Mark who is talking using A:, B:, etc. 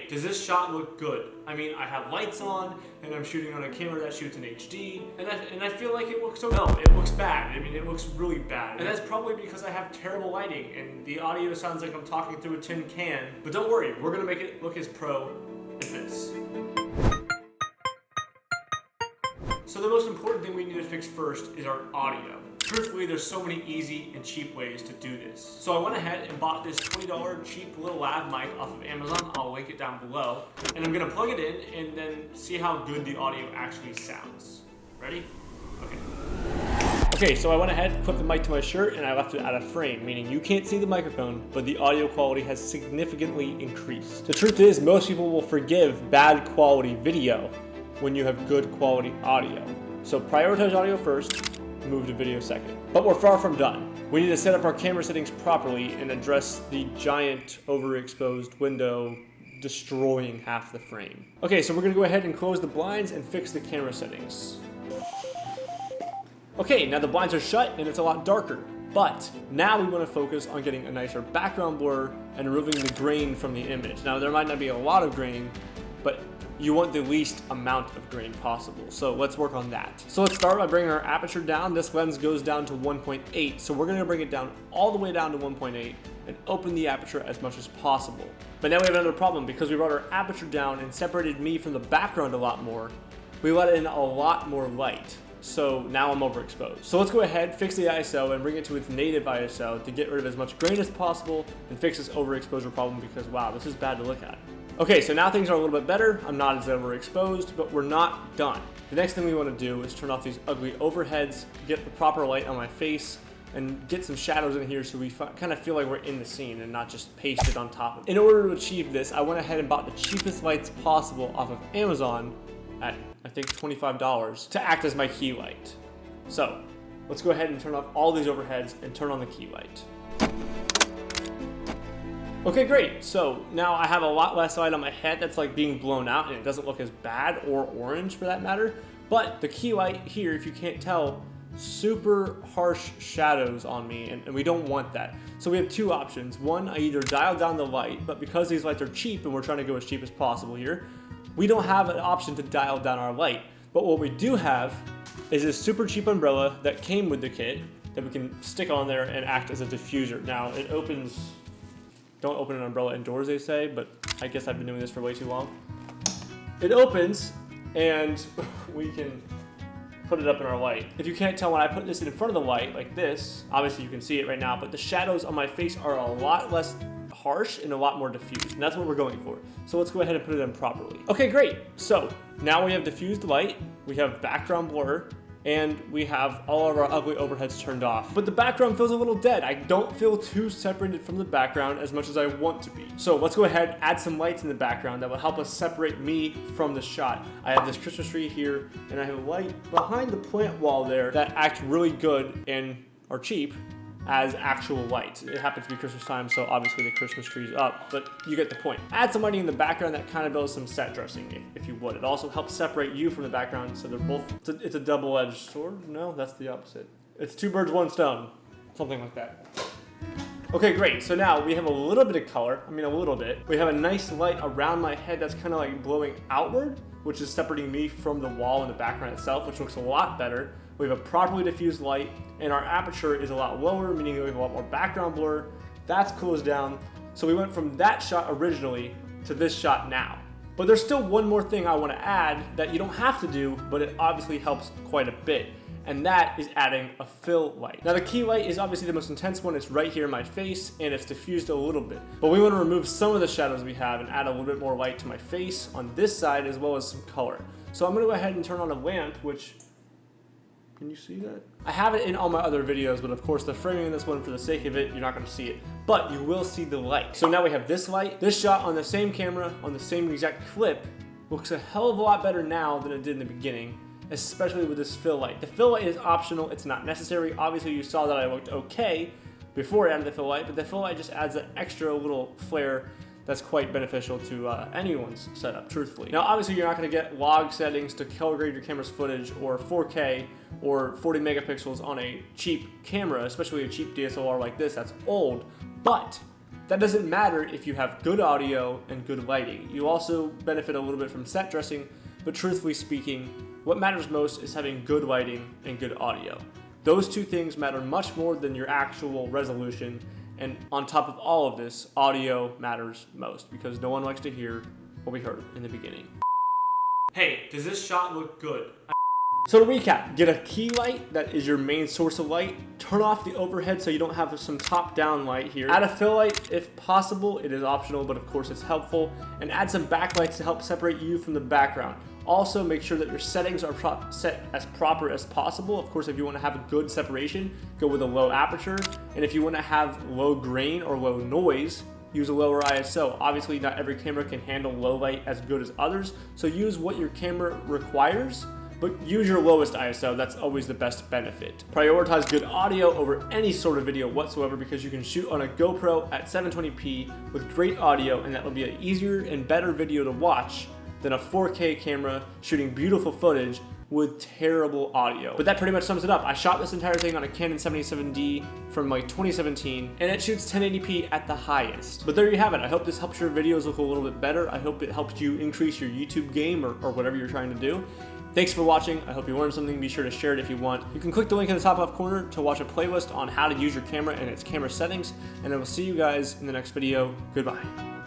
A: does this shot look good? I mean, I have lights on, and I'm shooting on a camera that shoots in HD, and I feel like it looks so, no, it looks bad. I mean, it looks really bad. And that's probably because I have terrible lighting, and the audio sounds like I'm talking through a tin can. But don't worry, we're gonna make it look as pro as this. So the most important thing we need to fix first is our audio. Truthfully, there's so many easy and cheap ways to do this. So I went ahead and bought this $20 cheap little lav mic off of Amazon. I'll link it down below. And I'm gonna plug it in and then see how good the audio actually sounds. Ready? Okay, so I went ahead, clipped the mic to my shirt, and I left it out of frame, meaning you can't see the microphone, but the audio quality has significantly increased. The truth is, most people will forgive bad quality video when you have good quality audio. So prioritize audio first, move to video second. But we're far from done. We need to set up our camera settings properly and address the giant overexposed window destroying half the frame. Okay, so we're gonna go ahead and close the blinds and fix the camera settings. Okay, now the blinds are shut and it's a lot darker. But now we want to focus on getting a nicer background blur and removing the grain from the image. Now there might not be a lot of grain, but you want the least amount of grain possible. So let's work on that. So let's start by bringing our aperture down. This lens goes down to 1.8. So we're gonna bring it down all the way down to 1.8 and open the aperture as much as possible. But now we have another problem because we brought our aperture down and separated me from the background a lot more. We let in a lot more light. So now I'm overexposed. So let's go ahead, fix the ISO and bring it to its native ISO to get rid of as much grain as possible and fix this overexposure problem because wow, this is bad to look at. Okay, so now things are a little bit better. I'm not as overexposed, but we're not done. The next thing we want to do is turn off these ugly overheads, get the proper light on my face, and get some shadows in here so we kind of feel like we're in the scene and not just pasted on top of it. In order to achieve this, I went ahead and bought the cheapest lights possible off of Amazon at, I think, $25 to act as my key light. So let's go ahead and turn off all these overheads and turn on the key light. Okay, great. So now I have a lot less light on my head that's like being blown out and it doesn't look as bad or orange for that matter. But the key light here, if you can't tell, super harsh shadows on me and we don't want that. So we have two options. One, I either dial down the light, but because these lights are cheap and we're trying to go as cheap as possible here, we don't have an option to dial down our light. But what we do have is this super cheap umbrella that came with the kit that we can stick on there and act as a diffuser. Now it opens. Don't open an umbrella indoors, they say, but I guess I've been doing this for way too long. It opens, and we can put it up in our light. If you can't tell, when I put this in front of the light, like this, obviously you can see it right now, but the shadows on my face are a lot less harsh and a lot more diffused, and that's what we're going for. So let's go ahead and put it in properly. Okay, great. So now we have diffused light, we have background blur, and we have all of our ugly overheads turned off. But the background feels a little dead. I don't feel too separated from the background as much as I want to be. So let's go ahead, add some lights in the background that will help us separate me from the shot. I have this Christmas tree here, and I have a light behind the plant wall there that act really good and are cheap as actual lights. It happens to be Christmas time, so obviously the Christmas tree's up, but you get the point. Add some lighting in the background that kind of builds some set dressing, if you would. It also helps separate you from the background, so they're both, it's a double-edged sword? No, that's the opposite. It's two birds, one stone. Something like that. Okay, great. So now we have a little bit of color. I mean, a little bit. We have a nice light around my head that's kind of like blowing outward, which is separating me from the wall in the background itself, which looks a lot better. We have a properly diffused light, and our aperture is a lot lower, meaning we have a lot more background blur. That's closed down. So we went from that shot originally to this shot now. But there's still one more thing I want to add that you don't have to do, but it obviously helps quite a bit. And that is adding a fill light. Now the key light is obviously the most intense one. It's right here in my face and it's diffused a little bit. But we want to remove some of the shadows we have and add a little bit more light to my face on this side as well as some color. So I'm going to go ahead and turn on a lamp, which, can you see that? I have it in all my other videos, but of course the framing in this one, for the sake of it, you're not going to see it. But you will see the light. So now we have this light. This shot on the same camera, on the same exact clip, looks a hell of a lot better now than it did in the beginning, especially with this fill light. The fill light is optional, it's not necessary. Obviously you saw that I looked okay before I added the fill light, but the fill light just adds an extra little flare that's quite beneficial to anyone's setup, truthfully. Now obviously you're not gonna get log settings to color grade your camera's footage or 4K or 40 megapixels on a cheap camera, especially a cheap DSLR like this that's old, but That doesn't matter if you have good audio and good lighting. You also benefit a little bit from set dressing, but truthfully speaking, what matters most is having good lighting and good audio. Those two things matter much more than your actual resolution, and on top of all of this, audio matters most because no one likes to hear what we heard in the beginning. Hey, does this shot look good? So to recap, get a key light that is your main source of light. Turn off the overhead so you don't have some top-down light here. Add a fill light if possible. It is optional, but of course it's helpful. And add some backlights to help separate you from the background. Also, make sure that your settings are set as proper as possible. Of course, if you want to have a good separation, go with a low aperture. And if you want to have low grain or low noise, use a lower ISO. Obviously, not every camera can handle low light as good as others, so use what your camera requires. But use your lowest ISO, that's always the best benefit. Prioritize good audio over any sort of video whatsoever because you can shoot on a GoPro at 720p with great audio, and that will be an easier and better video to watch than a 4K camera shooting beautiful footage with terrible audio. But that pretty much sums it up. I shot this entire thing on a Canon 77D from like 2017, and it shoots 1080p at the highest. But there you have it. I hope this helps your videos look a little bit better. I hope it helps you increase your YouTube game or whatever you're trying to do. Thanks for watching. I hope you learned something. Be sure to share it if you want. You can click the link in the top left corner to watch a playlist on how to use your camera and its camera settings, and I will see you guys in the next video. Goodbye.